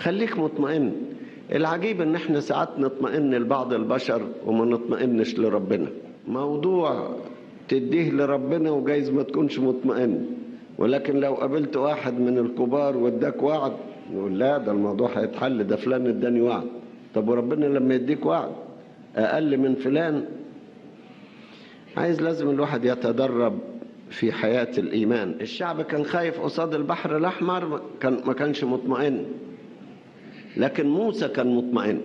خليك مطمئن. العجيب ان احنا ساعات نطمئن لبعض البشر وما نطمئنش لربنا. موضوع تديه لربنا وجايز ما تكونش مطمئن، ولكن لو قابلت واحد من الكبار واداك وعد نقول لا ده الموضوع هيتحل، ده فلان اداني وعد. طب وربنا لما يديك وعد اقل من فلان؟ لازم الواحد يتدرب في حياة الإيمان. الشعب كان خايف قصاد البحر الأحمر، ما كانش مطمئن، لكن موسى كان مطمئن.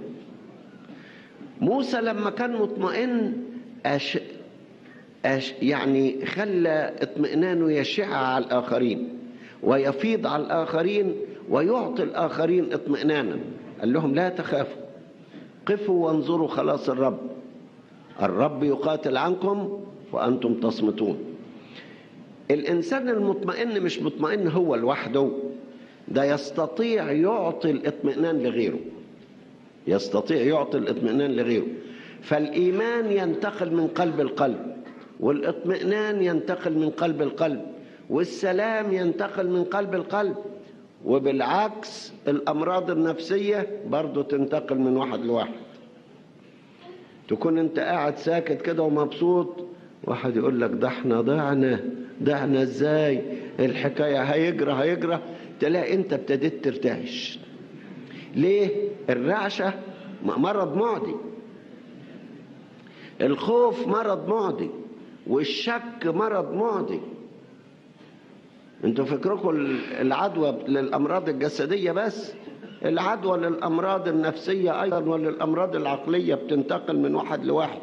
موسى لما كان مطمئن يعني خلى اطمئنانه يشع على الآخرين ويفيض على الآخرين ويعطي الآخرين اطمئنانا. قال لهم لا تخافوا، قفوا وانظروا خلاص الرب يقاتل عنكم وأنتم تصمتون. الإنسان المطمئن مش مطمئن هو لوحده، ده يستطيع يعطي الاطمئنان لغيره، يستطيع يعطي الاطمئنان لغيره. فالإيمان ينتقل من قلب القلب، والاطمئنان ينتقل من قلب القلب، والسلام ينتقل من قلب القلب، وبالعكس الأمراض النفسية برضو تنتقل من واحد لواحد. تكون انت قاعد ساكت كده ومبسوط، واحد يقول لك ده احنا ضعنا ازاي، الحكاية هيجرى، تلاقي انت ابتديت ترتعش. ليه؟ الرعشة مرض معدي، الخوف مرض معدي، والشك مرض معدي. انتوا فكركم العدوى للأمراض الجسدية بس، العدوى للأمراض النفسية أيضا وللأمراض العقلية بتنتقل من واحد لواحد.